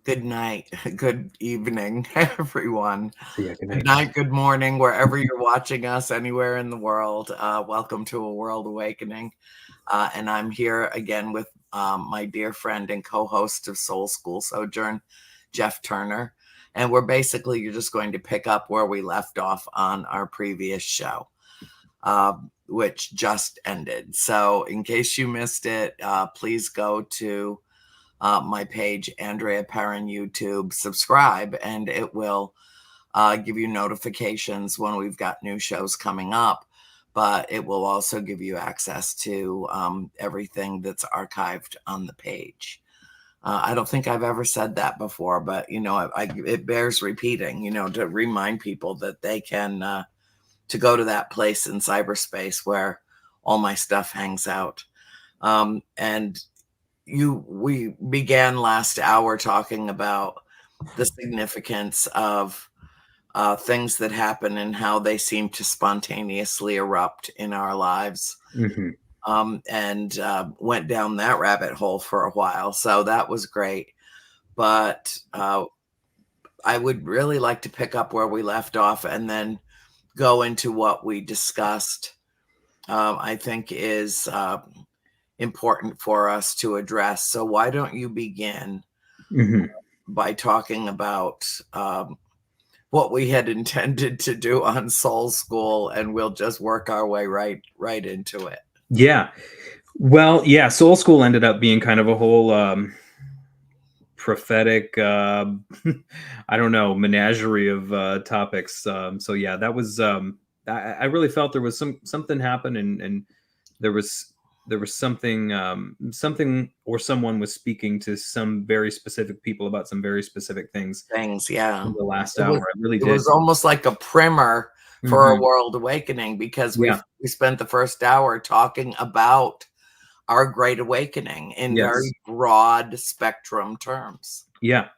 Good night, good evening, everyone. See ya. Good Good night. night, good morning, wherever you're watching us, anywhere in the world. Welcome to A World Awakening. And I'm here again with my dear friend and co-host of Soul School Sojourn, Jeff Turner. And you're just going to pick up where we left off on our previous show, which just ended. So in case you missed it, please go to my page, Andrea Perrin YouTube, subscribe, and it will give you notifications when we've got new shows coming up. But it will also give you access to everything that's archived on the page. I don't think I've ever said that before, but it bears repeating. To remind people that they can to go to that place in cyberspace where all my stuff hangs out. And we began last hour talking about the significance of things that happen and how they seem to spontaneously erupt in our lives. Mm-hmm. And went down that rabbit hole for a while. So that was great. But I would really like to pick up where we left off and then go into what we discussed, I think is important for us to address. So why don't you begin by talking about what we had intended to do on Soul School, and we'll just work our way right into it. Yeah. Well, yeah, Soul School ended up being kind of a whole prophetic, I don't know, menagerie of topics. So yeah, that was, I really felt there was something happened, and there was something or someone was speaking to some very specific people about some very specific things. Yeah. In the last hour, it was almost like a primer for A World Awakening, because we spent the first hour talking about our Great Awakening in very broad spectrum terms. Yeah.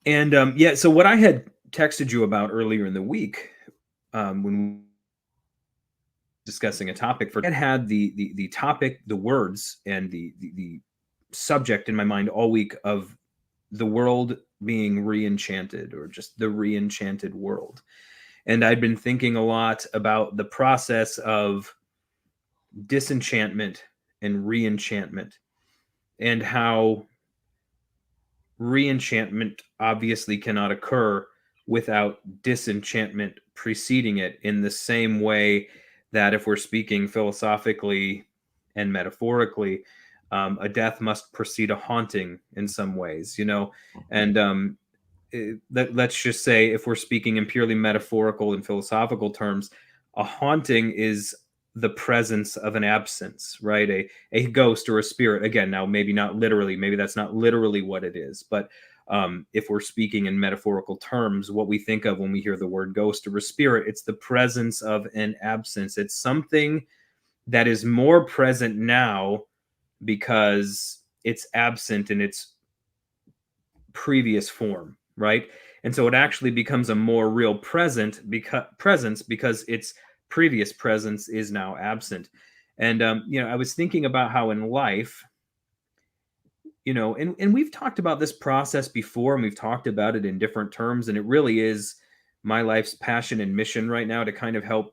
And so what I had texted you about earlier in the week, when we were discussing a topic, had the topic, the words, and the subject in my mind all week of the world being re-enchanted, or just the re-enchanted world. And I'd been thinking a lot about the process of disenchantment and re-enchantment, and how re-enchantment obviously cannot occur without disenchantment preceding it, in the same way that, if we're speaking philosophically and metaphorically, a death must precede a haunting in some ways, and let's just say, if we're speaking in purely metaphorical and philosophical terms, a haunting is the presence of an absence, right? A ghost or a spirit. Again, now maybe not literally, maybe that's not literally what it is, but if we're speaking in metaphorical terms, what we think of when we hear the word ghost or a spirit, it's the presence of an absence. It's something that is more present now because it's absent in its previous form, right? And so it actually becomes a more real presence because its previous presence is now absent. And I was thinking about how in life, and we've talked about this process before, and we've talked about it in different terms, and it really is my life's passion and mission right now to kind of help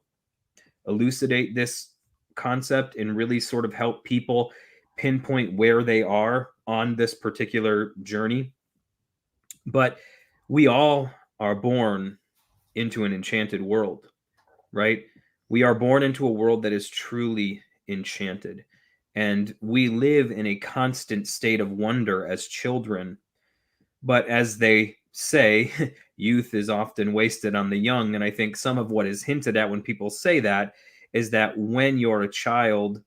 elucidate this concept and really sort of help people pinpoint where they are on this particular journey. But we all are born into an enchanted world, right? We are born into a world that is truly enchanted. And we live in a constant state of wonder as children. But as they say, youth is often wasted on the young. And I think some of what is hinted at when people say that is that when you're a child,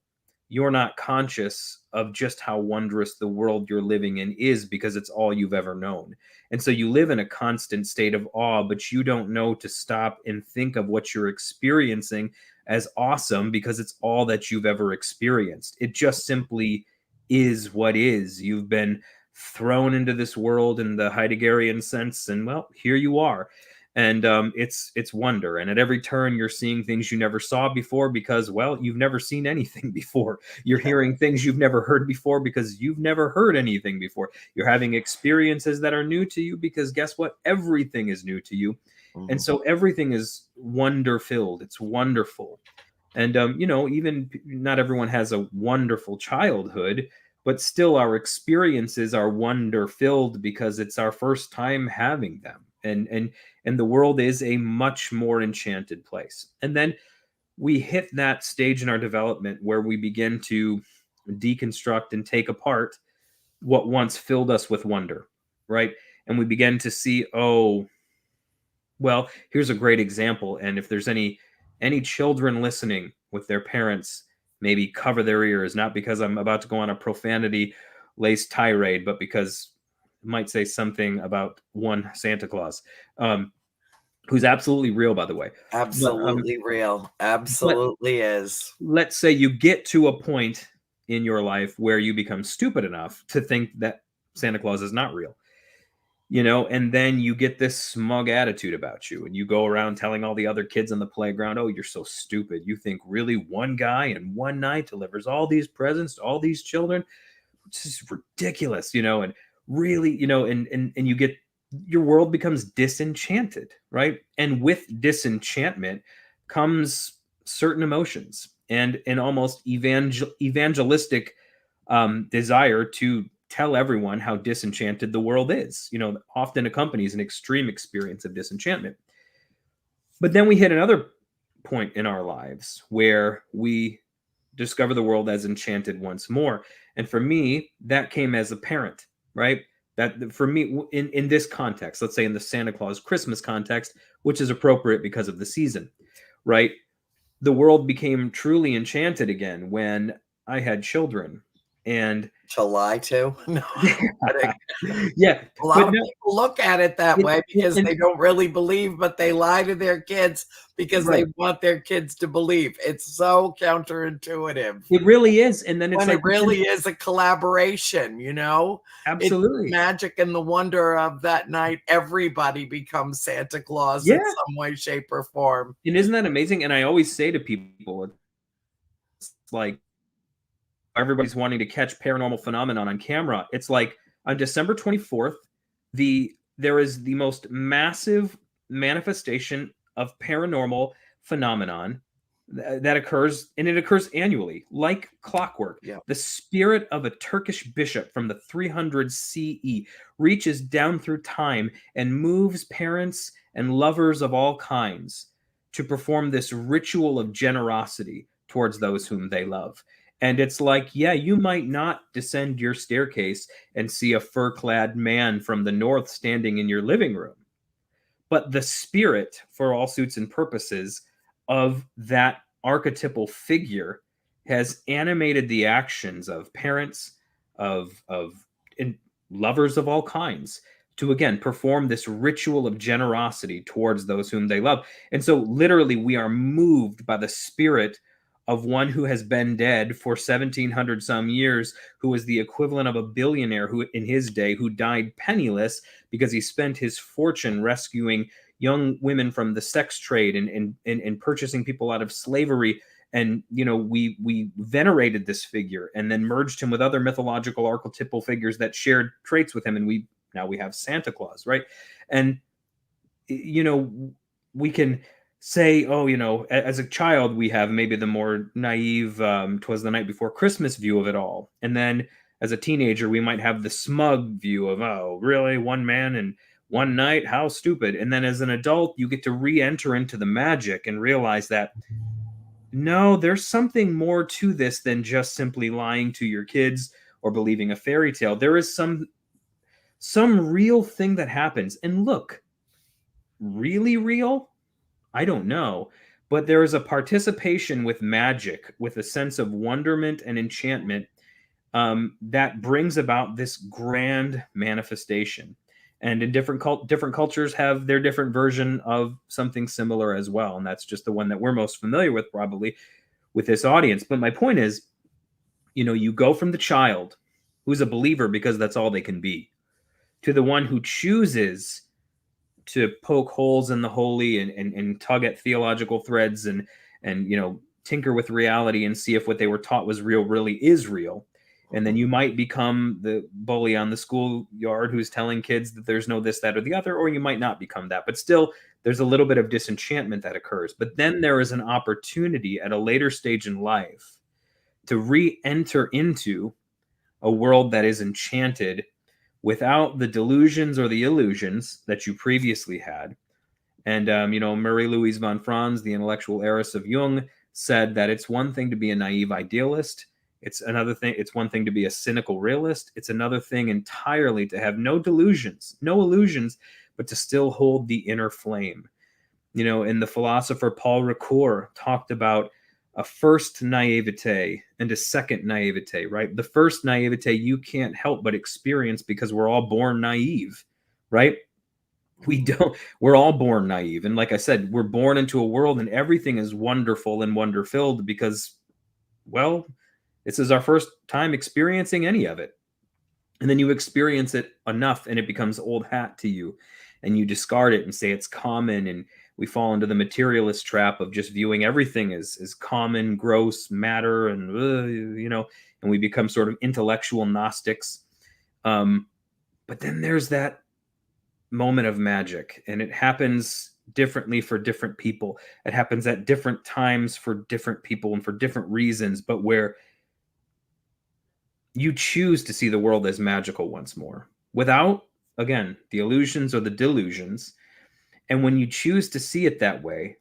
you're not conscious of just how wondrous the world you're living in is, because it's all you've ever known. And so you live in a constant state of awe, but you don't know to stop and think of what you're experiencing as awesome, because it's all that you've ever experienced. It just simply is what is. You've been thrown into this world in the Heideggerian sense, and well, here you are. And it's wonder. And at every turn, you're seeing things you never saw before because, well, you've never seen anything before. You're hearing things you've never heard before because you've never heard anything before. You're having experiences that are new to you because guess what? Everything is new to you. And Mhm. so everything is wonder filled. It's wonderful. And, even not everyone has a wonderful childhood, but still our experiences are wonder filled because it's our first time having them. And the world is a much more enchanted place. And then we hit that stage in our development where we begin to deconstruct and take apart what once filled us with wonder, right? And we begin to see, oh, well, here's a great example. And if there's any children listening with their parents, maybe cover their ears, not because I'm about to go on a profanity laced tirade, but because I might say something about one Santa Claus, who's absolutely real, by the way. But Absolutely real. but Absolutely is. let's say you get to a point in your life where you become stupid enough to think that Santa Claus is not real, and then you get this smug attitude about you, and you go around telling all the other kids on the playground, oh, you're so stupid, you think really one guy in one night delivers all these presents to all these children? It's just ridiculous, and really, and you get, your world becomes disenchanted, right? And with disenchantment comes certain emotions and an almost evangelistic desire to tell everyone how disenchanted the world is, often accompanies an extreme experience of disenchantment. But then we hit another point in our lives where we discover the world as enchanted once more. And for me, that came as a parent, right? That for me, in this context, let's say in the Santa Claus Christmas context, which is appropriate because of the season, right? The world became truly enchanted again when I had children. And To lie to? No, I'm kidding. yeah, A lot but of no, people look at it that way because and they don't really believe, but they lie to their kids because they right, want their kids to believe. It's so counterintuitive. it really is. And then it's When like, it really is a collaboration, you know? It's the absolutely, magic and the wonder of that night. Everybody becomes Santa Claus in yeah. some way, shape, or form. And isn't that amazing? And I always say to people, it's like everybody's wanting to catch paranormal phenomenon on camera. It's like on December 24th, there is the most massive manifestation of paranormal phenomenon that occurs, and it occurs annually, like clockwork. Yeah. The spirit of a Turkish bishop from the 300s CE reaches down through time and moves parents and lovers of all kinds to perform this ritual of generosity towards those whom they love. And it's like, yeah, you might not descend your staircase and see a fur clad man from the north standing in your living room. But the spirit, for all suits and purposes, of that archetypal figure has animated the actions of parents, of lovers of all kinds, to again perform this ritual of generosity towards those whom they love. And so literally we are moved by the spirit of one who has been dead for 1700 some years, who is the equivalent of a billionaire who in his day who died penniless because he spent his fortune rescuing young women from the sex trade and purchasing people out of slavery. And we venerated this figure and then merged him with other mythological archetypal figures that shared traits with him, and we have Santa Claus, right? And we can say, oh, as a child we have maybe the more naive 'twas the night before Christmas view of it all, and then as a teenager we might have the smug view of, oh, really, one man and one night, how stupid. And then as an adult you get to re-enter into the magic and realize that no, there's something more to this than just simply lying to your kids or believing a fairy tale. There is some real thing that happens. And look, really real? I don't know. But there is a participation with magic, with a sense of wonderment and enchantment, that brings about this grand manifestation. And in different cultures have their different version of something similar as well. And that's just the one that we're most familiar with, probably, with this audience. But my point is, you go from the child who's a believer because that's all they can be, to the one who chooses to poke holes in the holy and tug at theological threads and tinker with reality and see if what they were taught was real really is real. And then you might become the bully on the schoolyard who's telling kids that there's no this, that, or the other, or you might not become that. But still, there's a little bit of disenchantment that occurs. But then there is an opportunity at a later stage in life to re-enter into a world that is enchanted without the delusions or the illusions that you previously had. And, Marie-Louise von Franz, the intellectual heiress of Jung, said that it's one thing to be a naive idealist. It's another thing. It's one thing to be a cynical realist. It's another thing entirely to have no delusions, no illusions, but to still hold the inner flame. And the philosopher Paul Ricoeur talked about a first naivete and a second naivete, right? The first naivete you can't help but experience because we're all born naive, right? We're all born naive. And like I said, we're born into a world and everything is wonderful and wonder filled because, well, this is our first time experiencing any of it. And then you experience it enough and it becomes old hat to you and you discard it and say it's common. And we fall into the materialist trap of just viewing everything as common, gross matter, and and we become sort of intellectual Gnostics. But then there's that moment of magic, and it happens differently for different people. It happens at different times for different people and for different reasons, but where you choose to see the world as magical once more, without, again, the illusions or the delusions. And when you choose to see it that way,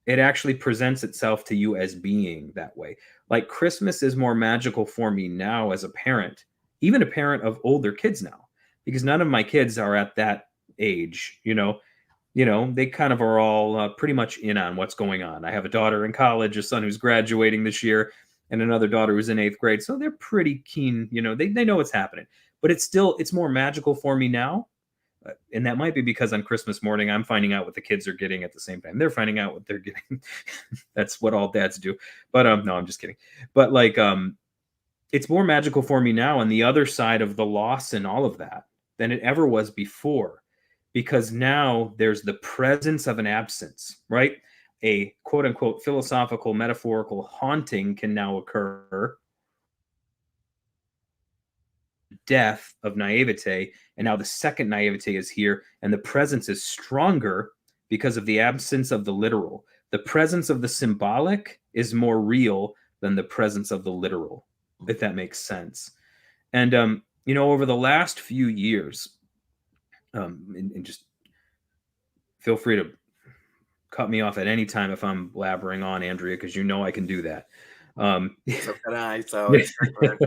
it actually presents itself to you as being that way. Like Christmas is more magical for me now as a parent, even a parent of older kids now, because none of my kids are at that age. They kind of are all pretty much in on what's going on. I have a daughter in college, a son who's graduating this year, and another daughter who's in 8th grade. So they're pretty keen, they know what's happening. But it's more magical for me now. And that might be because on Christmas morning, I'm finding out what the kids are getting at the same time. They're finding out what they're getting. That's what all dads do. But no, I'm just kidding. But it's more magical for me now on the other side of the loss and all of that than it ever was before. Because now there's the presence of an absence, right? A quote unquote philosophical, metaphorical haunting can now occur. Death of naivete, and now the second naivete is here, and the presence is stronger because of the absence of the literal. The presence of the symbolic is more real than the presence of the literal, if that makes sense. And over the last few years, and just feel free to cut me off at any time if I'm blabbering on, Andrea, because I can do that. So can I. So it's good.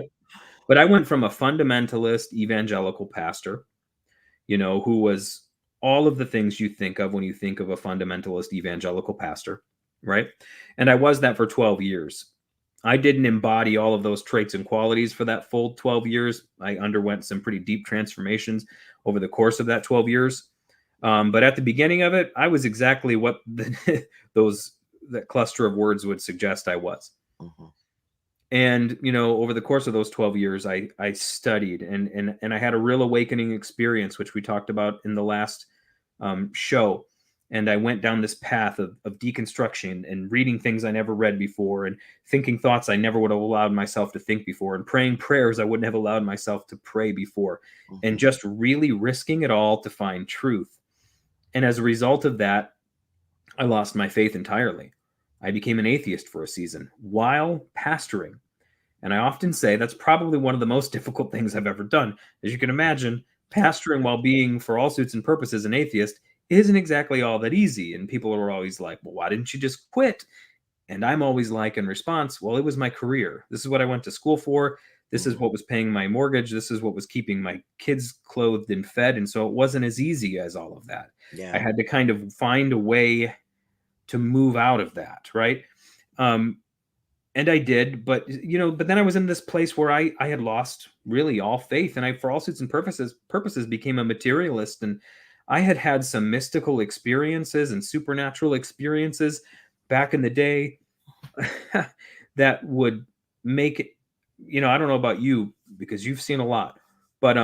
But I went from a fundamentalist evangelical pastor, who was all of the things you think of when you think of a fundamentalist evangelical pastor, right? And I was that for 12 years. I didn't embody all of those traits and qualities for that full 12 years. I underwent some pretty deep transformations over the course of that 12 years. But at the beginning of it, I was exactly what that cluster of words would suggest I was. Mm-hmm. And, over the course of those 12 years, I studied and I had a real awakening experience, which we talked about in the last show. And I went down this path of deconstruction and reading things I never read before and thinking thoughts I never would have allowed myself to think before and praying prayers I wouldn't have allowed myself to pray before, and just really risking it all to find truth. And as a result of that, I lost my faith entirely. I became an atheist for a season while pastoring. And I often say that's probably one of the most difficult things I've ever done. As you can imagine, pastoring while being, for all suits and purposes, an atheist isn't exactly all that easy. And people are always like, well, why didn't you just quit? And I'm always like, in response, well, it was my career. This is what I went to school for. This is what was paying my mortgage. This is what was keeping my kids clothed and fed. And so it wasn't as easy as all of that. Yeah. I had to kind of find a way to move out of that, right? And I did, but then I was in this place where I had lost really all faith, and I, for all suits and purposes, became a materialist. And I had some mystical experiences and supernatural experiences back in the day that would make it, I don't know about you because you've seen a lot, but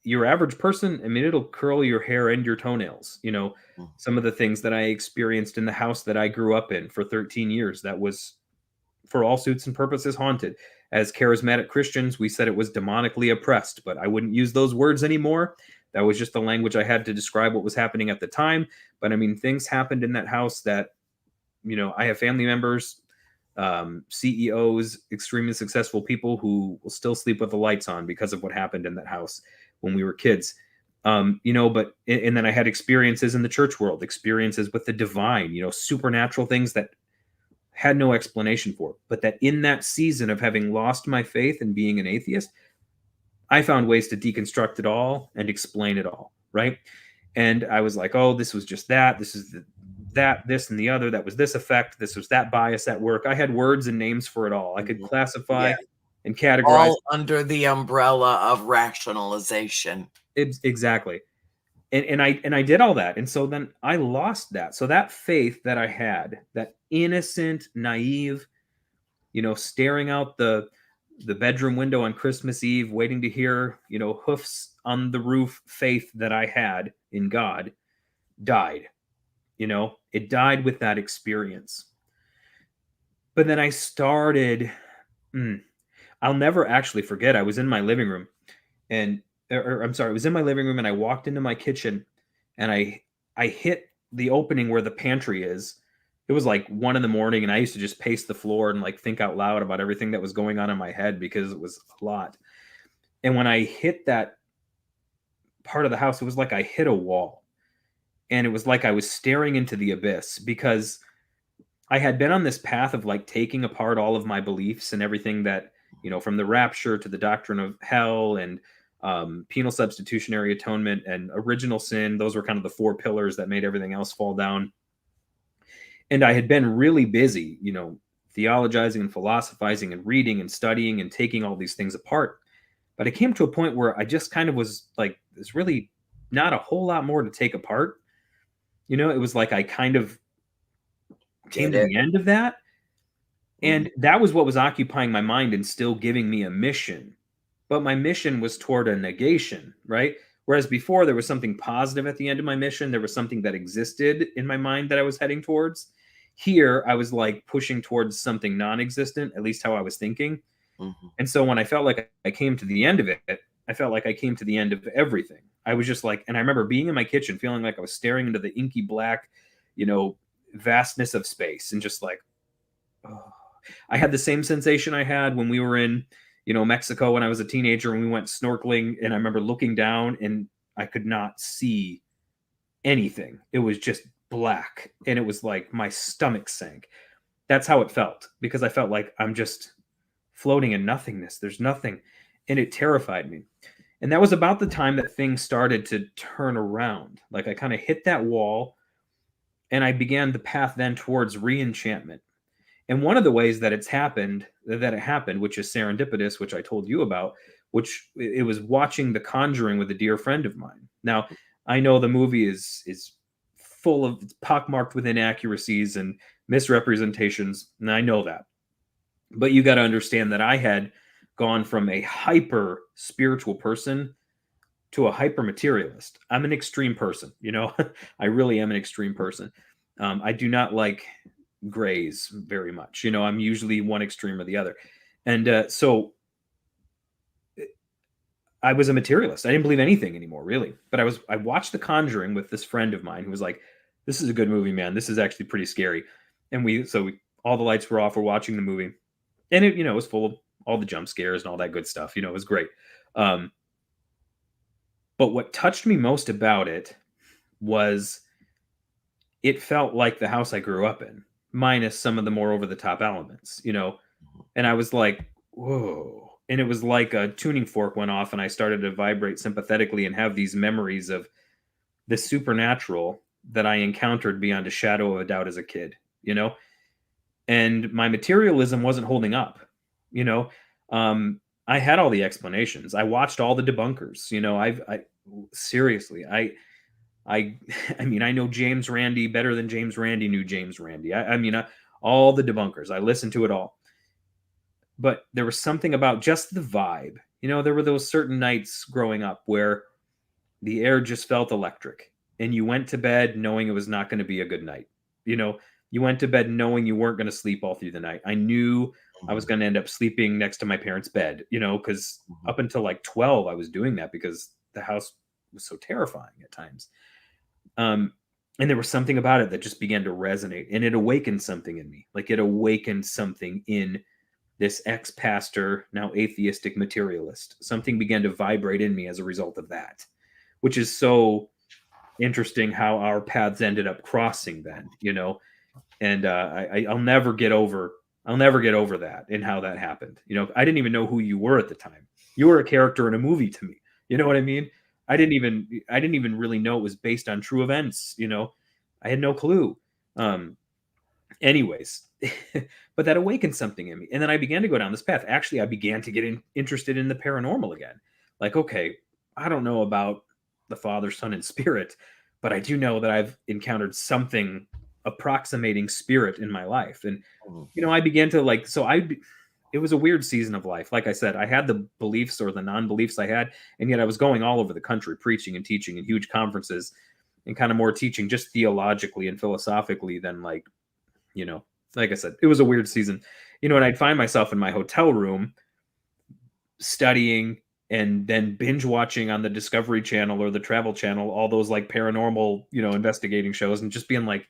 your average person, I mean, it'll curl your hair and your toenails. Mm. Some of the things that I experienced in the house that I grew up in for 13 years, that was, for all suits and purposes, haunted. As charismatic Christians, we said it was demonically oppressed, but I wouldn't use those words anymore. That was just the language I had to describe what was happening at the time. But I mean, things happened in that house that, I have family members, CEOs, extremely successful people who will still sleep with the lights on because of what happened in that house when we were kids. But and then I had experiences in the church world, experiences with the divine, supernatural things that had no explanation for. But that in that season of having lost my faith and being an atheist, I found ways to deconstruct it all and explain it all, right? And I was like, oh, this was just that. This is that, this, and the other. That was this effect. This was that bias at work. I had words and names for it all. I could classify Yeah. and categorize. All under the umbrella of rationalization. Exactly. And I did all that. And so then I lost that. So that faith that I had, that innocent, naive, staring out the bedroom window on Christmas Eve, waiting to hear, hoofs on the roof faith that I had in God, died. It died with that experience. But then I started, I'll never actually forget. I was in my living room I was in my living room and I walked into my kitchen and I hit the opening where the pantry is. It was like 1 a.m. and I used to just pace the floor and like think out loud about everything that was going on in my head because it was a lot. And when I hit that part of the house, it was like I hit a wall. And it was like I was staring into the abyss because I had been on this path of like taking apart all of my beliefs and everything that, from the rapture to the doctrine of hell and penal substitutionary atonement and original sin. Those were kind of the 4 pillars that made everything else fall down. And I had been really busy, theologizing and philosophizing and reading and studying and taking all these things apart. But it came to a point where I just kind of was like, there's really not a whole lot more to take apart. It was like I kind of came to the end of that. And that was what was occupying my mind and still giving me a mission. But my mission was toward a negation, right? Whereas before there was something positive at the end of my mission. There was something that existed in my mind that I was heading towards. Here, I was like pushing towards something non-existent, at least how I was thinking. Mm-hmm. And so when I felt like I came to the end of it, I felt like I came to the end of everything. I was just like, and I remember being in my kitchen, feeling like I was staring into the inky black, vastness of space and just like, oh. I had the same sensation I had when we were in, Mexico when I was a teenager and we went snorkeling. And I remember looking down and I could not see anything. It was just black. And it was like my stomach sank. That's how it felt because I felt like I'm just floating in nothingness. There's nothing. And it terrified me. And that was about the time that things started to turn around. Like I kind of hit that wall and I began the path then towards re-enchantment. And one of the ways that it happened, which is serendipitous, which I told you about, which it was watching The Conjuring with a dear friend of mine. Now, I know the movie is full of pockmarked with inaccuracies and misrepresentations, and I know that. But you got to understand that I had gone from a hyper spiritual person to a hyper materialist. I'm an extreme person, I really am an extreme person. I do not like grays very much. I'm usually one extreme or the other. And so I was a materialist. I didn't believe anything anymore, really. But I watched The Conjuring with this friend of mine who was like, this is a good movie, man. This is actually pretty scary. And all the lights were off. We're watching the movie. And it, was full of all the jump scares and all that good stuff. It was great. But what touched me most about it was it felt like the house I grew up in, minus some of the more over-the-top elements, And I was like, whoa. And it was like a tuning fork went off and I started to vibrate sympathetically and have these memories of the supernatural that I encountered beyond a shadow of a doubt as a kid, And my materialism wasn't holding up, I had all the explanations. I watched all the debunkers, seriously, I mean, I know James Randi better than James Randi knew James Randi. All the debunkers, I listened to it all. But there was something about just the vibe. There were those certain nights growing up where the air just felt electric, and you went to bed knowing it was not going to be a good night. You know, you went to bed knowing you weren't going to sleep all through the night. I knew I was Mhm. going to end up sleeping next to my parents' bed, because Mhm. up until like 12, I was doing that because the house was so terrifying at times. Um, and there was something about it that just began to resonate, and it awakened something in me. Like it awakened something in this ex-pastor, now atheistic materialist. Something began to vibrate in me as a result of that, which is so interesting how our paths ended up crossing then. And I'll never get over that and how that happened. I didn't even know who you were at the time. You were a character in a movie to me. You know what I mean? I didn't even really know it was based on true events. I had no clue. Um, anyways, but that awakened something in me, and then I began to go down this path. Actually, I began to get interested in the paranormal again. Like, okay, I don't know about the Father, Son, and Spirit, but I do know that I've encountered something approximating spirit in my life. And Mhm. I began to like, it was a weird season of life. Like I said, I had the beliefs or the non-beliefs I had, and yet I was going all over the country preaching and teaching in huge conferences, and kind of more teaching just theologically and philosophically than you know, like I said, it was a weird season. And I'd find myself in my hotel room studying and then binge watching on the Discovery Channel or the Travel Channel all those like paranormal, investigating shows, and just being like,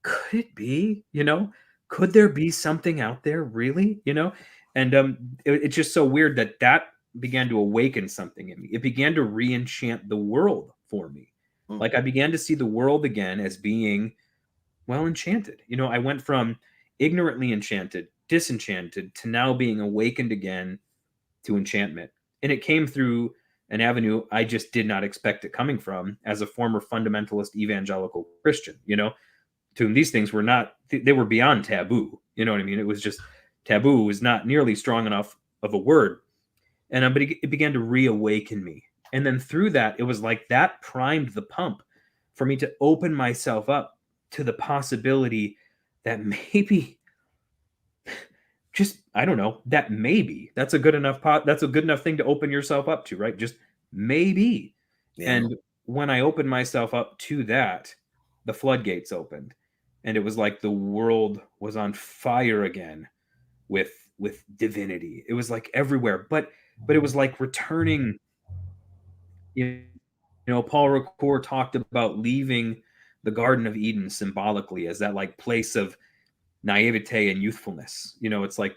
could it be? Could there be something out there really? And it's just so weird that began to awaken something in me. It began to re-enchant the world for me. Like I Mhm. began to see the world again as being well enchanted. I went from ignorantly enchanted, disenchanted, to now being awakened again to enchantment. And it came through an avenue I just did not expect it coming from as a former fundamentalist evangelical Christian, to whom these things were not, they were beyond taboo. You know what I mean? It was just taboo was not nearly strong enough of a word. And but it began to reawaken me. And then through that, it was like that primed the pump for me to open myself up to the possibility that maybe, just I don't know, that maybe that's a good enough that's a good enough thing to open yourself up to, right? Just maybe. Yeah. And when I opened myself up to that, the floodgates opened, and it was like the world was on fire again with divinity. It was like everywhere, but it was like returning. You Paul Ricoeur talked about leaving the Garden of Eden symbolically as that like place of naivete and youthfulness. It's like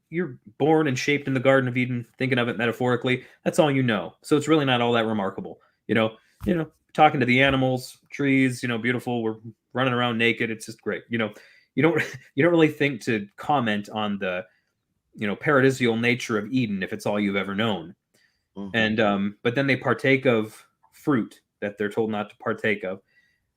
you're born and shaped in the Garden of Eden, thinking of it metaphorically. That's all you know. So it's really not all that remarkable. Talking to the animals, trees, beautiful. We're running around naked. It's just great. You don't you don't really think to comment on the paradisial nature of Eden if it's all you've ever known. Mhm. And but then they partake of fruit that they're told not to partake of,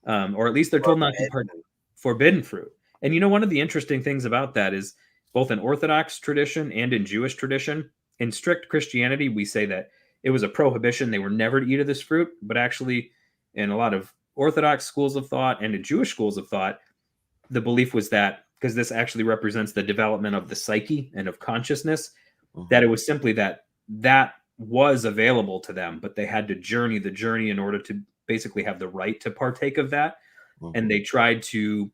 or at least they're told not to Forbidden. forbidden fruit. And one of the interesting things about that is both in Orthodox tradition and in Jewish tradition, in strict Christianity, we say that it was a prohibition; they were never to eat of this fruit. But actually, in a lot of Orthodox schools of thought and in Jewish schools of thought, the belief was that because this actually represents the development of the psyche and of consciousness, that Mhm. it was simply that was available to them, but they had to journey the journey in order to basically have the right to partake of that. And Mhm. they tried to Take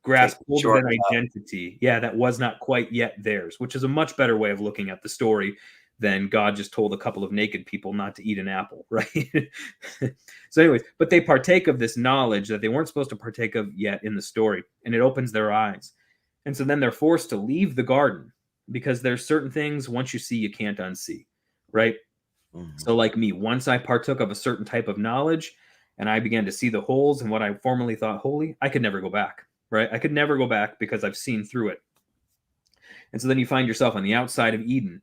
grasp the hold of an shortcut. identity, yeah, that was not quite yet theirs, which is a much better way of looking at the story than God just told a couple of naked people not to eat an apple, right? So, anyways, but they partake of this knowledge that they weren't supposed to partake of yet in the story, and it opens their eyes. And so then they're forced to leave the garden because there's certain things once you see, you can't unsee, right? Mhm. So, like me, once I partook of a certain type of knowledge and I began to see the holes in what I formerly thought holy, I could never go back, right? I could never go back because I've seen through it. And so then you find yourself on the outside of Eden.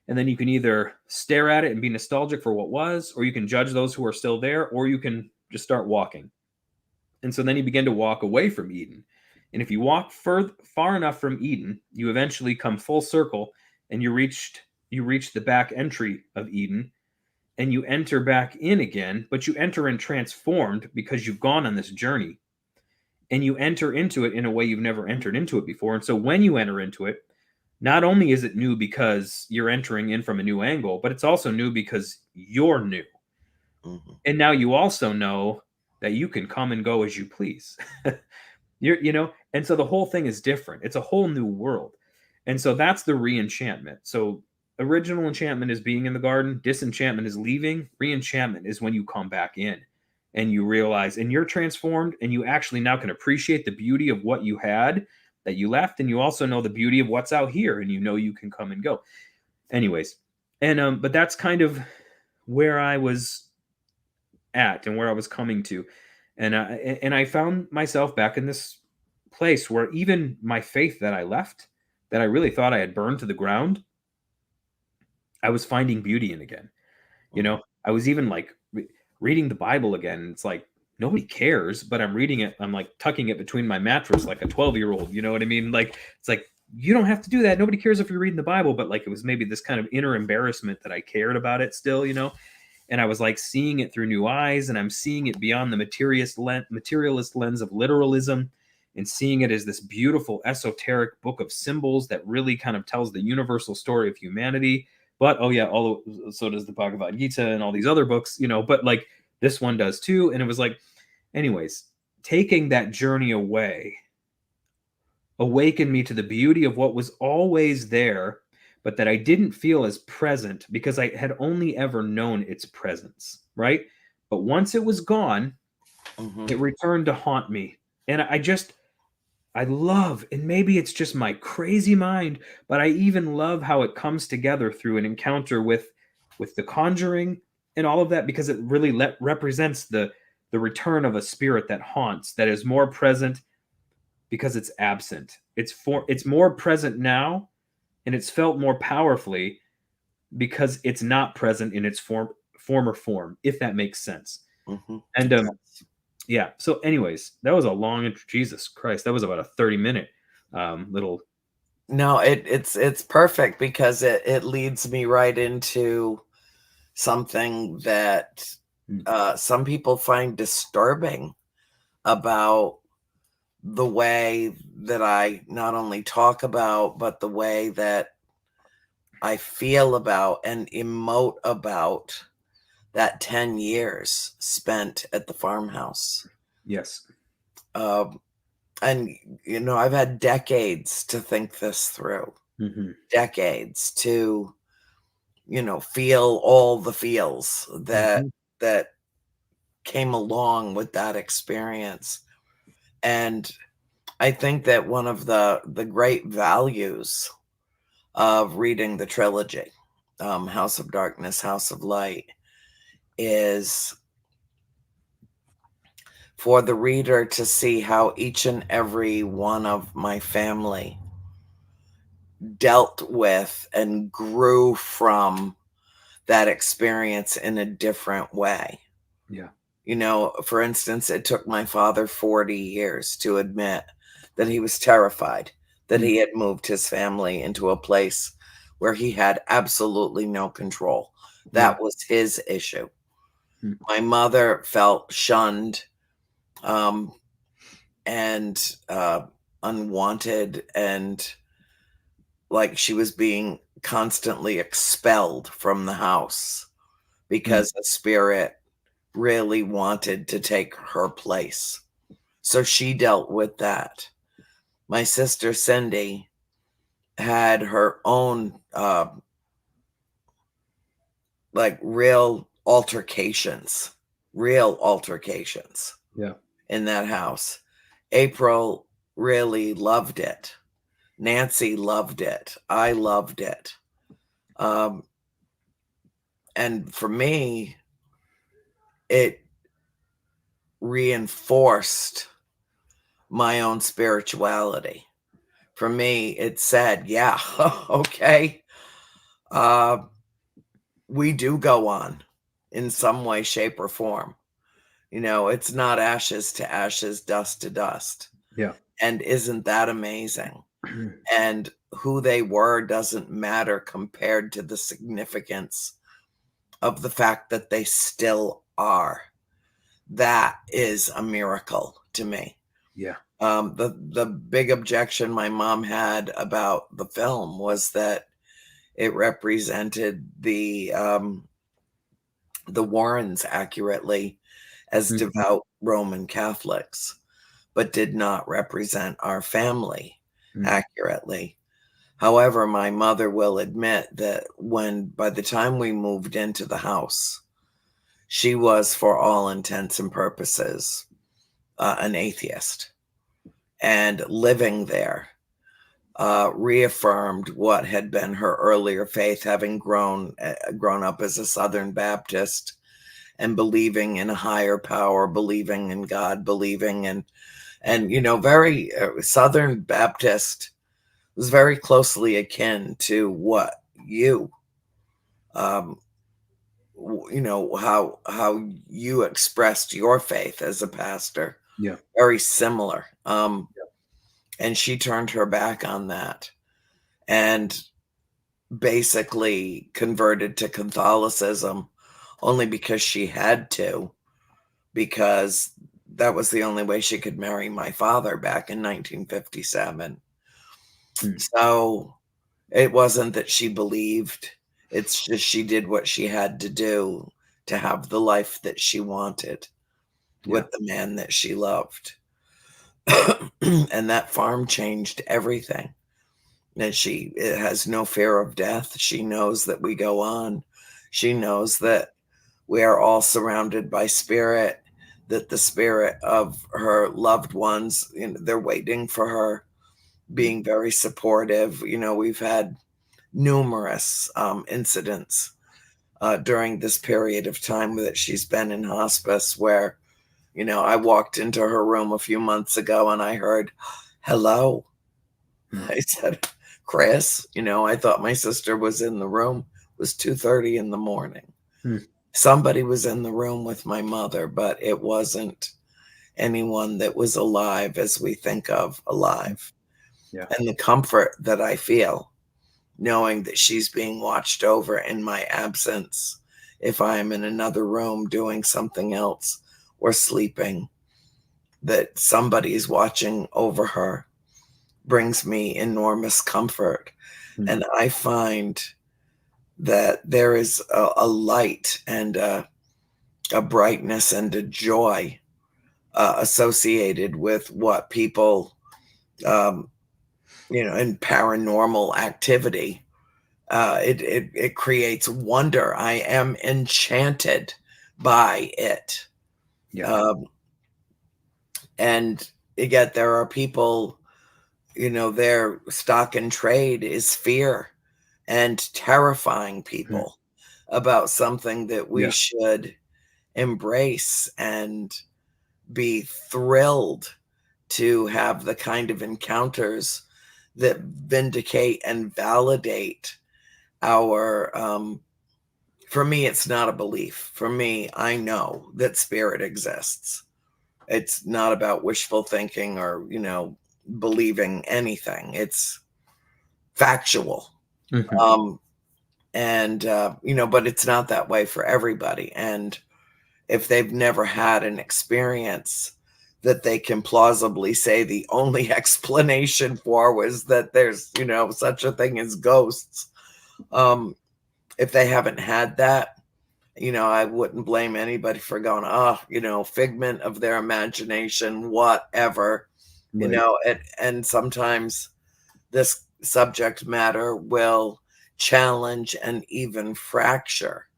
And then you can either stare at it and be nostalgic for what was, or you can judge those who are still there, or you can just start walking. And so then you begin to walk away from Eden. And if you walk far enough from Eden, you eventually come full circle and you reach the back entry of Eden, and you enter back in again, but you enter in transformed because you've gone on this journey, and you enter into it in a way you've never entered into it before. And so when you enter into it, not only is it new because you're entering in from a new angle, but it's also new because you're new, Mhm. And now you also know that you can come and go as you please. And so the whole thing is different. It's a whole new world. And so that's the re-enchantment. So original enchantment is being in the garden, disenchantment is leaving, re-enchantment is when you come back in and you realize and you're transformed and you actually now can appreciate the beauty of what you had that you left, and you also know the beauty of what's out here, and you know you can come and go. Anyways, and but that's kind of where I was at and where I was coming to. And I found myself back in this place where even my faith that I left, that I really thought I had burned to the ground, I was finding beauty in again. You Mhm. know, I was even like reading the Bible again. It's like nobody cares, but I'm reading it. I'm like tucking it between my mattress like a 12-year-old. You know what I mean? Like it's like you don't have to do that. Nobody cares if you're reading the Bible, but like it was maybe this kind of inner embarrassment that I cared about it still. And I was like seeing it through new eyes, and I'm seeing it beyond the materialist lens of literalism, and seeing it as this beautiful esoteric book of symbols that really kind of tells the universal story of humanity. But oh yeah, all so does the Bhagavad Gita and all these other books, but like this one does too. And it was like, anyways, taking that journey away awakened me to the beauty of what was always there, but that I didn't feel as present because I had only ever known its presence, right? But once it was gone, Mhm. it returned to haunt me. And I love, and maybe it's just my crazy mind, but I even love how it comes together through an encounter with the conjuring and all of that, because it really represents the return of a spirit that haunts, that is more present because it's absent. It's more present now, and it's felt more powerfully because it's not present in its former form, if that makes sense. Mhm. And It does. yeah. So, anyways, that was a long. Jesus Christ, that was about a 30-minute little. No, it's perfect because it leads me right into something that Mm, some people find disturbing about the way that I not only talk about, but the way that I feel about and emote about that 10 years spent at the farmhouse. yes. Um, and, I've had decades to think this through, Hmm. decades to, feel all the feels that Hmm. that came along with that experience. And I think that one of the great values of reading the trilogy, House of Darkness, House of Light, is for the reader to see how each and every one of my family dealt with and grew from that experience in a different way. Yeah. For instance, it took my father 40 years to admit that he was terrified that Mm, he had moved his family into a place where he had absolutely no control. yeah. That was his issue. Mm, My mother felt shunned, um, and unwanted, and like she was being constantly expelled from the house mm, because the spirit really wanted to take her place. So she dealt with that. My sister Cindy had her own like real altercations yeah. in that house. April really loved it. Nancy loved it. I loved it. Um, and for me, it reinforced my own spirituality. For me, it said, yeah, okay, uh, we do go on in some way, shape, or form. It's not ashes to ashes, dust to dust. Yeah. And isn't that amazing? And who they were doesn't matter compared to the significance of the fact that they still are. That is a miracle to me. Yeah. The big objection my mom had about the film was that it represented the the Warrens accurately as Mhm. devout Roman Catholics, but did not represent our family Mm. accurately. However, my mother will admit that by the time we moved into the house, she was, for all intents and purposes, an atheist. And living there reaffirmed what had been her earlier faith, having grown up as a Southern Baptist and believing in a higher power, believing in God, believing in, and very Southern Baptist was very closely akin to what you um how you expressed your faith as a pastor, Yeah. very similar. And she turned her back on that and basically converted to Catholicism only because she had to, because that was the only way she could marry my father back in 1957. Mm. So it wasn't that she believed, it's just she did what she had to do to have the life that she wanted Yeah. with the man that she loved. And that farm changed everything. And she it has no fear of death. She knows that we go on. She knows that we are all surrounded by spirit, that the spirit of her loved ones, they're waiting for her, Mm. being very supportive. We've had numerous incidents during this period of time that she's been in hospice where, I walked into her room a few months ago and I heard, "Hello." Mm. I said, "Chris, I thought my sister was in the room." It was 2:30 in the morning. Mm. Somebody was in the room with my mother, but it wasn't anyone that was alive as we think of Mm. alive. Yeah. And the comfort that I feel knowing that she's being watched over in my absence, if I am in another room doing something else or sleeping, that somebody is watching over her, brings me enormous comfort. Mm. And I find that there is a light and a brightness and a joy associated with what people, um, in paranormal activity. It creates wonder. I am enchanted by it. Yeah. Um, and yet there are people, their stock and trade is fear and terrifying Mm. people about something that we Yeah. should embrace and be thrilled to have the kind of encounters that vindicate and validate our for me, it's not a belief. For me, I know that spirit exists. It's not about wishful thinking or, believing anything. It's factual. Mhm. Um, and, but it's not that way for everybody. And if they've never had an experience that they can plausibly say the only explanation for was that there's, such a thing as ghosts. If they haven't had that, I wouldn't blame anybody for going, oh, figment of their imagination, whatever, Right. and sometimes this subject matter will challenge and even fracture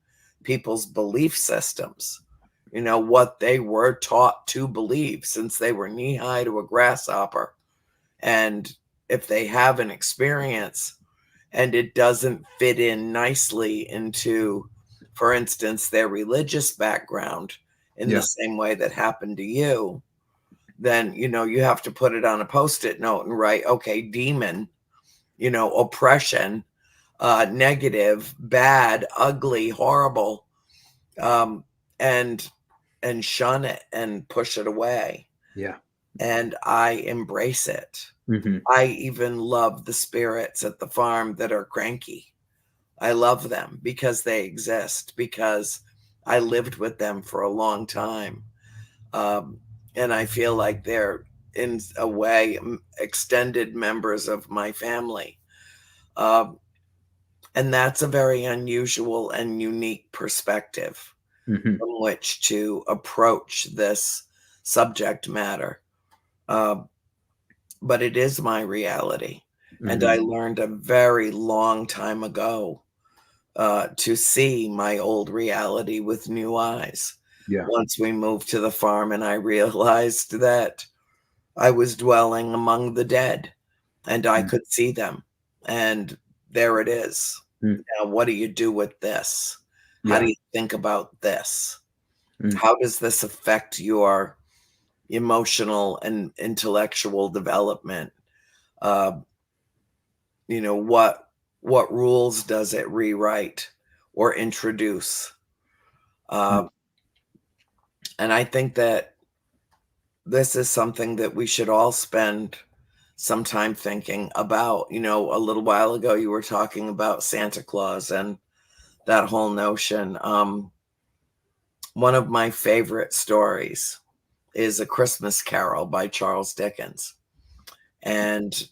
people's belief systems, what they were taught to believe since they were knee high to a grasshopper. And if they have an experience and it doesn't fit in nicely into, for instance, their religious background in the Yeah. same way that happened to you, then, you have to put it on a post-it note and write, okay, demon, oppression, negative, bad, ugly, horrible, um, and shun it and push it away. Yeah. And I embrace it. Mhm. I even love the spirits at the farm that are cranky. I love them because they exist, because I lived with them for a long time. Um, and I feel like they're, in a way, extended members of my family. Um, and that's a very unusual and unique perspective. Hmm. from which to approach this subject matter. Uh, but it is my reality. And I Hmm. learned a very long time ago to see my old reality with new eyes. Yeah. Once we moved to the farm, and I realized that I was dwelling among the dead and I could see them. And there it is. Mm-hmm. Now, what do you do with this? How do Yeah. you think about this? Mm. How does this affect your emotional and intellectual development? Uh, what rules does it rewrite or introduce? Mm. Uh, and I think that this is something that we should all spend some time thinking about. A little while ago, you were talking about Santa Claus and that whole notion. One of my favorite stories is A Christmas Carol by Charles Dickens. And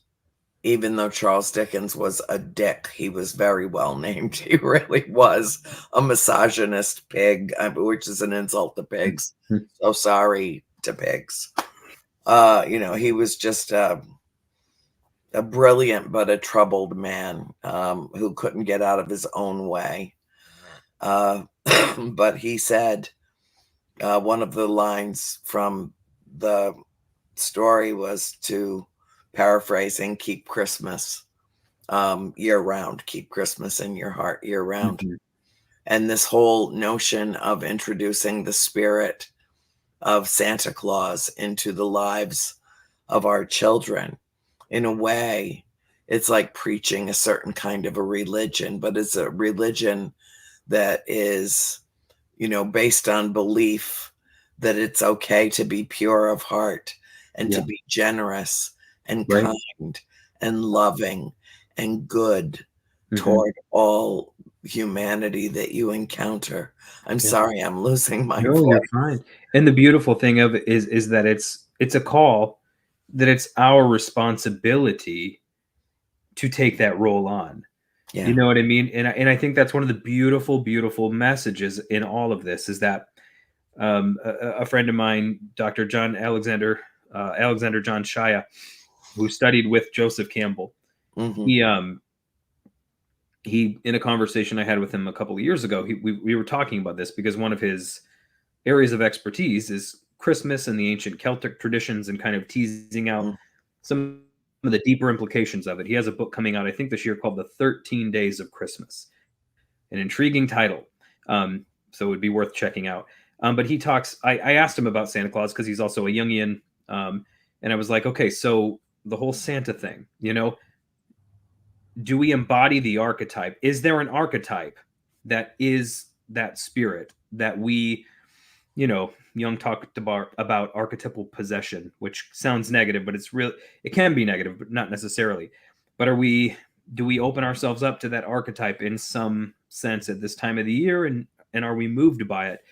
even though Charles Dickens was a dick, he was very well named. He really was a misogynist pig, which is an insult to pigs. Mm. So sorry to pigs. He was just a brilliant but a troubled man who couldn't get out of his own way. Uh, but he said one of the lines from the story was to paraphrasing, keep Christmas year round, keep Christmas in your heart year round. Mhm. And this whole notion of introducing the spirit of Santa Claus into the lives of our children, in a way, it's like preaching a certain kind of a religion, but it's a religion that is, based on belief that it's okay to be pure of heart and to Yeah. be generous and Right. kind and loving and good Hmm. toward all humanity that you encounter. I'm Yeah. sorry, I'm losing my No, you're voice. fine. And the beautiful thing of it is that it's a call that it's our responsibility to take that role on. You Yeah. know what I mean? And I think that's one of the beautiful, beautiful messages in all of this is that a friend of mine, Dr. John Alexander, Alexander John Shaya, who studied with Joseph Campbell, Hmm. he he in a conversation I had with him a couple of years ago, we were talking about this because one of his areas of expertise is Christmas and the ancient Celtic traditions and kind of teasing out some of the deeper implications of it. He has a book coming out, I think, this year called The 13 Days of Christmas, an intriguing title. So it would be worth checking out. But he talks, I asked him about Santa Claus because he's also a Jungian. And I was like, okay, so the whole Santa thing, do we embody the archetype? Is there an archetype that is that spirit that we, Jung talked about archetypal possession, which sounds negative, but it can be negative, but not necessarily. But do we open ourselves up to that archetype in some sense at this time of the year? And are we moved by it?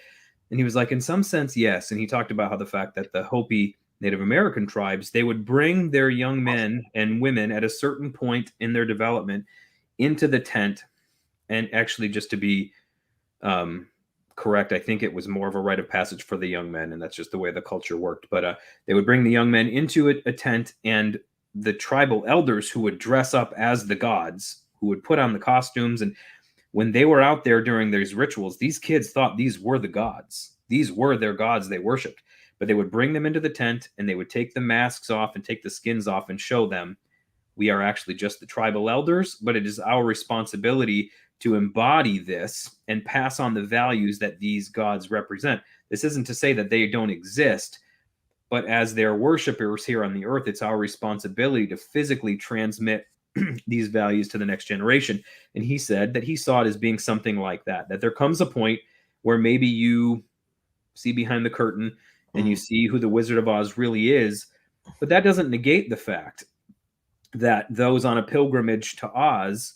And he was like, in some sense, yes. And he talked about how the fact that the Hopi Native American tribes, they would bring their young men and women at a certain point in their development into the tent. And actually, just to be um, correct, I think it was more of a rite of passage for the young men, and that's just the way the culture worked. But they would bring the young men into a tent, and the tribal elders who would dress up as the gods, who would put on the costumes, and when they were out there during these rituals, these kids thought these were the gods. These were their gods they worshipped. But they would bring them into the tent and they would take the masks off and take the skins off and show them we are actually just the tribal elders, but it is our responsibility to embody this and pass on the values that these gods represent. This isn't to say that they don't exist, but as their worshipers here on the earth, it's our responsibility to physically transmit these values to the next generation. And he said that he saw it as being something like that there comes a point where maybe you see behind the curtain and you Mm. see who the Wizard of Oz really is, but that doesn't negate the fact that those on a pilgrimage to Oz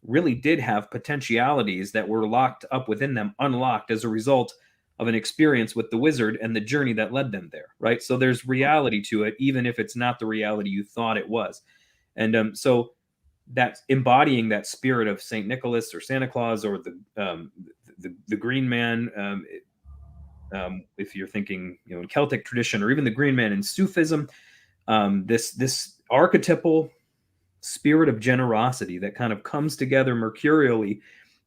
really did have potentialities that were locked up within them, unlocked as a result of an experience with the wizard and the journey that led them there, right? So there's reality to it, even if it's not the reality you thought it was. And so that embodying that spirit of Saint Nicholas or Santa Claus or the Green Man, If you're thinking, in Celtic tradition, or even the Green Man in Sufism, this archetypal spirit of generosity that kind of comes together mercurially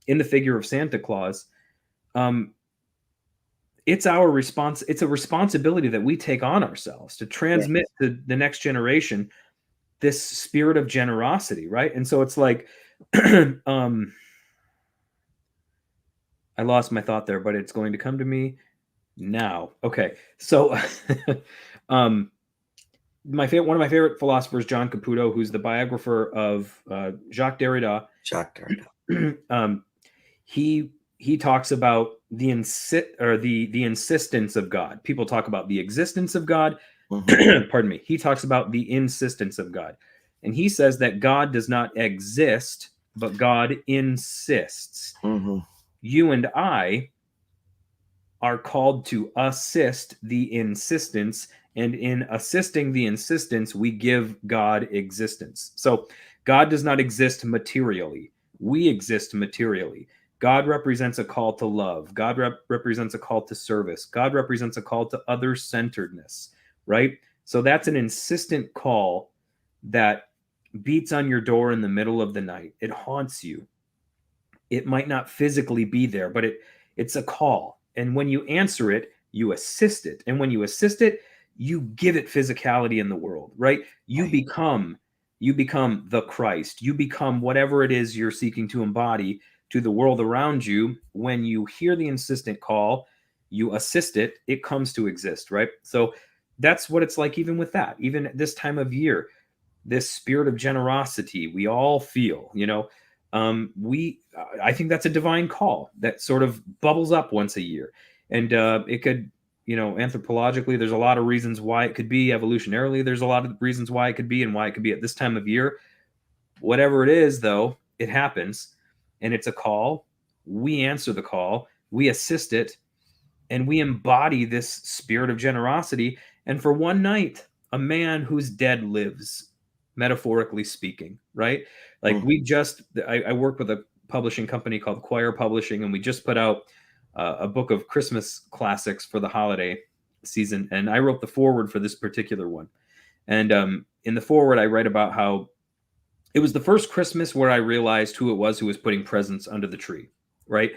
in the figure of Santa Claus. It's our response. It's a responsibility that we take on ourselves to transmit to the next generation this spirit of generosity, right? And so it's like, I lost my thought there, but it's going to come to me now. Okay, so one of my favorite philosophers, John Caputo, who's the biographer of Jacques Derrida. Jacques Derrida. He talks about the insistence of God. People talk about the existence of God. Mm-hmm. Pardon me. He talks about the insistence of God. And he says that God does not exist, but God insists. Mm-hmm. You and I are called to assist the insistence. And in assisting the insistence, we give God existence. So God does not exist materially. We exist materially. God represents a call to love. God represents a call to service. God represents a call to other-centeredness, right? So that's an insistent call that beats on your door in the middle of the night. It haunts you. It might not physically be there, but it's a call. And when you answer it, you assist it. And when you assist it, you give it physicality in the world, right? You become the Christ. You become whatever it is you're seeking to embody to the world around you. When you hear the insistent call, you assist it, it comes to exist, right? So that's what it's like even with that. Even at this time of year, this spirit of generosity we all feel, I think that's a divine call that sort of bubbles up once a year. And it could, anthropologically, there's a lot of reasons why it could be. Evolutionarily, there's a lot of reasons why it could be and why it could be at this time of year. Whatever it is, though, it happens. And it's a call. We answer the call. We assist it. And we embody this spirit of generosity. And for one night, a man who's dead lives, metaphorically speaking, right? Like I work with a publishing company called Choir Publishing, and we just put out a book of Christmas classics for the holiday season. And I wrote the foreword for this particular one. And in the foreword, I write about how it was the first Christmas where I realized who it was who was putting presents under the tree, right?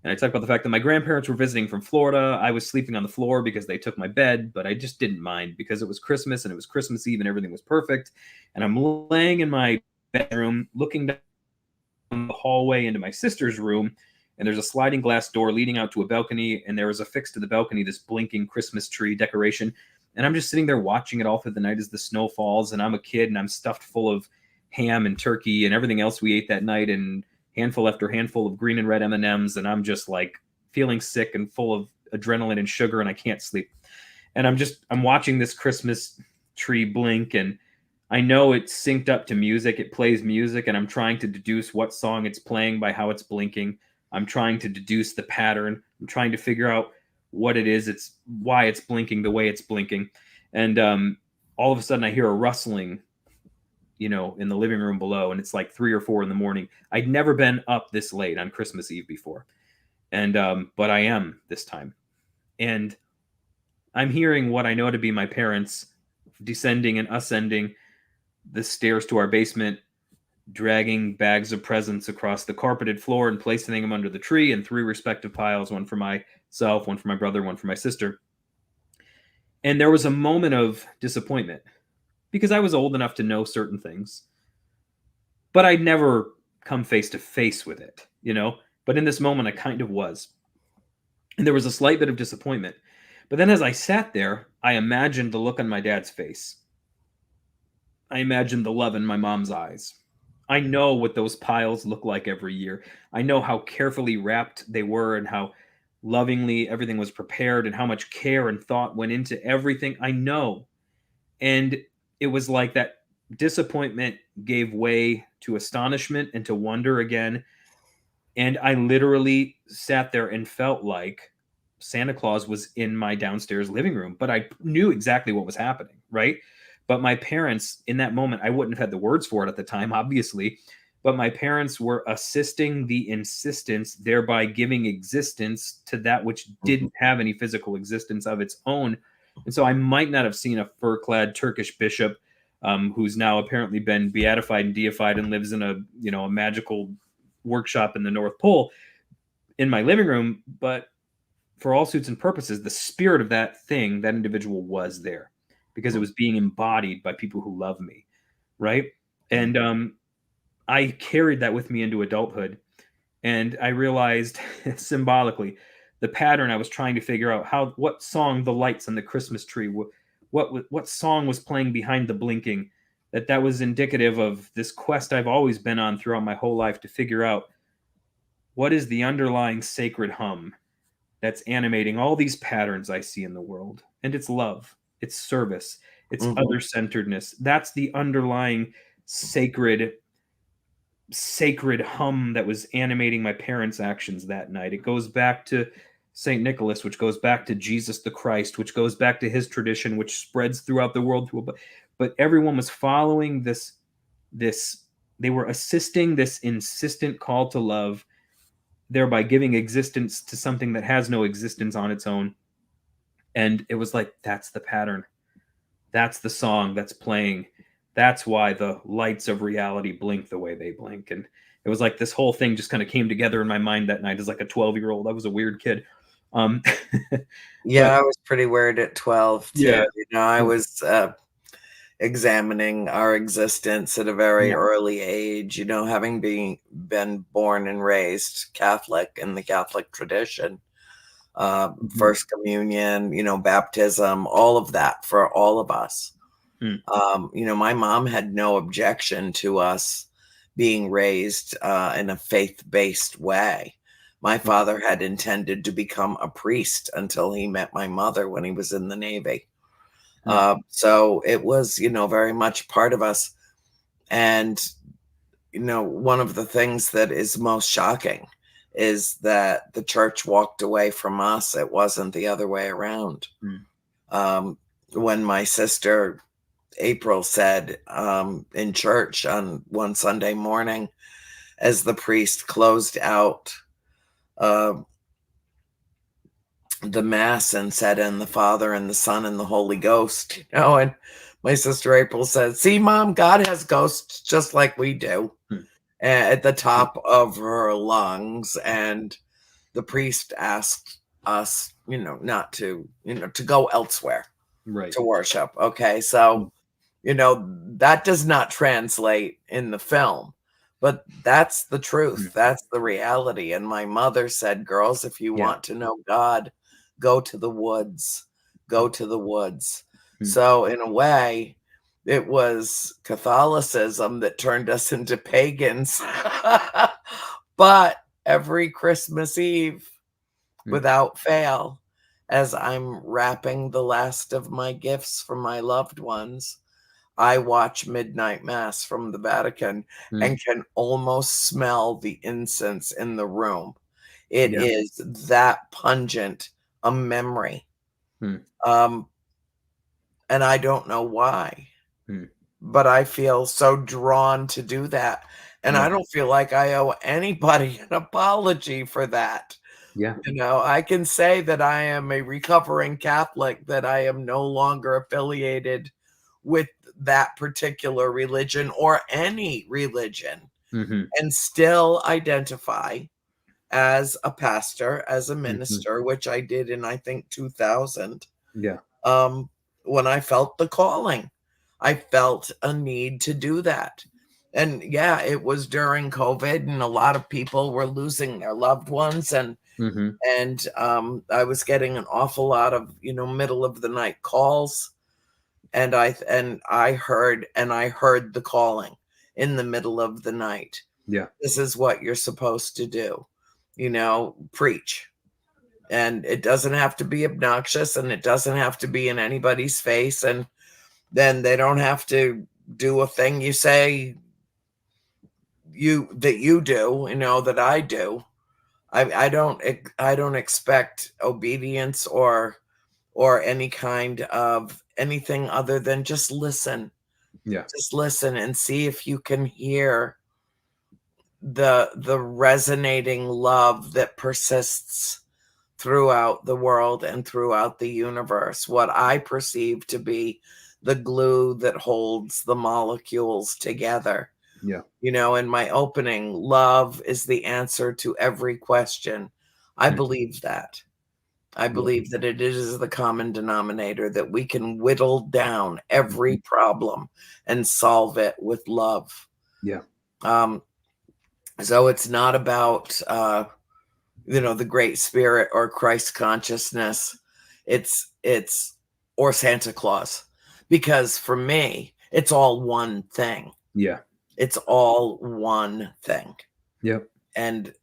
And I talk about the fact that my grandparents were visiting from Florida. I was sleeping on the floor because they took my bed, but I just didn't mind because it was Christmas and it was Christmas Eve and everything was perfect. And I'm laying in my bedroom looking down the hallway into my sister's room, and there's a sliding glass door leading out to a balcony, and there was affixed to the balcony this blinking Christmas tree decoration. And I'm just sitting there watching it all through the night as the snow falls, and I'm a kid and I'm stuffed full of ham and turkey and everything else we ate that night, and handful after handful of green and red M&Ms, and I'm just like feeling sick and full of adrenaline and sugar, and I can't sleep. And I'm watching this Christmas tree blink, and I know it's synced up to music. It plays music, and I'm trying to deduce what song it's playing by how it's blinking. I'm trying to deduce the pattern. I'm trying to figure out what it is. Why it's blinking the way it's blinking. And all of a sudden I hear a rustling, in the living room below, and it's like 3 or 4 in the morning. I'd never been up this late on Christmas Eve before. And but I am this time. And I'm hearing what I know to be my parents descending and ascending the stairs to our basement, dragging bags of presents across the carpeted floor and placing them under the tree in 3 respective piles, one for myself, one for my brother, one for my sister. And there was a moment of disappointment because I was old enough to know certain things, but I'd never come face to face with it, but in this moment I kind of was. And there was a slight bit of disappointment. But then as I sat there, I imagined the look on my dad's face. I imagined the love in my mom's eyes. I know what those piles look like every year. I know how carefully wrapped they were and how lovingly everything was prepared and how much care and thought went into everything. I know. And it was like that disappointment gave way to astonishment and to wonder again. And I literally sat there and felt like Santa Claus was in my downstairs living room, but I knew exactly what was happening, right? But my parents, in that moment, I wouldn't have had the words for it at the time, obviously, but my parents were assisting the insistence, thereby giving existence to that which Mhm. didn't have any physical existence of its own. And so I might not have seen a fur-clad Turkish bishop who's now apparently been beatified and deified and lives in a magical workshop in the North Pole in my living room, but for all suits and purposes, the spirit of that thing, that individual was there because it was being embodied by people who love me, right? And I carried that with me into adulthood, and I realized symbolically the pattern. I was trying to figure out what song, the lights on the Christmas tree, what song was playing behind the blinking, that was indicative of this quest I've always been on throughout my whole life to figure out what is the underlying sacred hum that's animating all these patterns I see in the world. And it's love, it's service, it's Mhm. other centeredness. That's the underlying sacred hum that was animating my parents' actions that night. It goes back to St. Nicholas, which goes back to Jesus the Christ, which goes back to his tradition, which spreads throughout the world. But everyone was following this. They were assisting this insistent call to love, thereby giving existence to something that has no existence on its own. And it was like, that's the pattern. That's the song that's playing. That's why the lights of reality blink the way they blink. And it was like this whole thing just kind of came together in my mind that night as like a 12-year-old. I was a weird kid. Um, but Yeah, I was pretty weird at 12 too. yeah, I was examining our existence at a very yeah, early age, having been born and raised Catholic in the Catholic tradition. mhm, First communion, baptism, all of that for all of us. mm, My mom had no objection to us being raised in a faith-based way. My mm, father had intended to become a priest until he met my mother when he was in the Navy. mm, So it was, very much part of us. And, one of the things that is most shocking is that the church walked away from us. It wasn't the other way around. mm, Um, when my sister April said in church on one Sunday morning, as the priest closed out uh, the mass and said, "In the Father and the Son and the Holy Ghost," and my sister April said, "See, Mom, God has ghosts just like we do," mm, at the mm. top of her lungs. And the priest asked us, not to, to go elsewhere Right. to worship. Okay. Mm, So, that does not translate in the film, but that's the truth. mm. That's the reality. And my mother said, "Girls, if you Yeah. want to know God, go to the woods, go to the woods." Mm, So, in a way, it was Catholicism that turned us into pagans. But every Christmas Eve, mm, without fail, as I'm wrapping the last of my gifts for my loved ones, I watch midnight mass from the Vatican mm. and can almost smell the incense in the room. It Yeah. is that pungent a memory. Mm, Um, and I don't know why, mm. but I feel so drawn to do that. And Yeah. I don't feel like I owe anybody an apology for that. Yeah. I can say that I am a recovering Catholic, that I am no longer affiliated with that particular religion or any religion, Hmm. and still identify as a pastor, as a Hmm. minister, which I did in, I think, 2000, Yeah. um, when I felt the calling. I felt a need to do that. And yeah, it was during COVID, and a lot of people were losing their loved ones, Hmm. I was getting an awful lot of, middle of the night calls, and I heard the calling in the middle of the night. Yeah. This is what you're supposed to do. Preach. And it doesn't have to be obnoxious, and it doesn't have to be in anybody's face, and then they don't have to do a thing you say you do, that I do. I don't expect obedience or any kind of anything other than just listen. Yeah. Just listen and see if you can hear the resonating love that persists throughout the world and throughout the universe, what I perceive to be the glue that holds the molecules together. Yeah. You know, in my opening, love is the answer to every question. I Mm. believe that. I Yeah. believe that it is the common denominator, that we can whittle down every Mhm. problem and solve it with love. Yeah. Um, so it's not about the Great Spirit or Christ consciousness. It's or Santa Claus, because for me, it's all one thing. Yeah. It's all one thing, Yep. and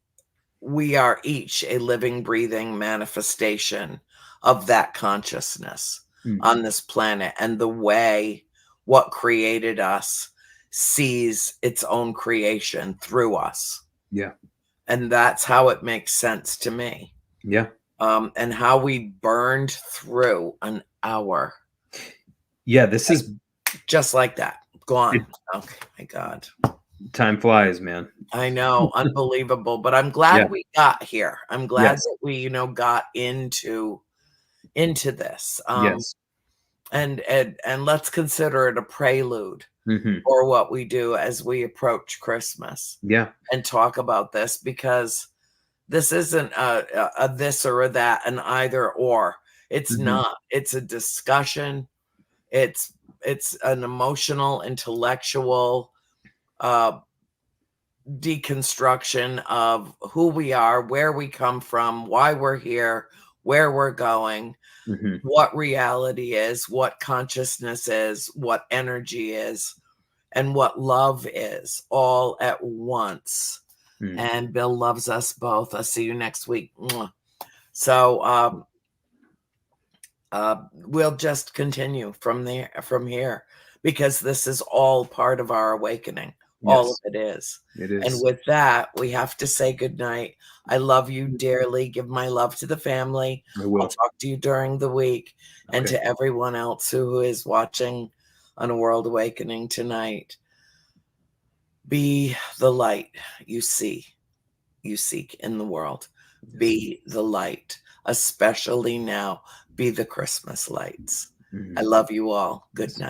we are each a living, breathing manifestation of that consciousness Mm. on this planet, and the way what created us sees its own creation through us. Yeah. And that's how it makes sense to me. Yeah. And how we burned through an hour Yeah. This is just like that. Gone. it, Oh my God. time flies, man. I know, unbelievable. But I'm Yeah. glad we got here. I'm glad Yes. that we, got into this. Yes. And let's consider it a prelude Hmm. for what we do as we approach Christmas Yeah. and talk about this, because this isn't a this or a that, an either or. It's Hmm. not. It's a discussion. It's it's an emotional, intellectual uh, deconstruction of who we are, where we come from, why we're here, where we're going, Hmm. what reality is, what consciousness is, what energy is, and what love is, all at once. Mm. And Bill loves us both. I'll see you next week. Mwah. So we'll just continue from here, because this is all part of our awakening. All of Yes. it is. It And is. with that, we have to say goodnight. I love you dearly. Give my love to the family. I I'll will. talk to you during the week, and Okay. to everyone else who is watching on A World Awakening tonight. Be the light you seek in the world. Yes. Be the light, especially now. Be the Christmas lights. I Mhm. love you all. Good Yes. night.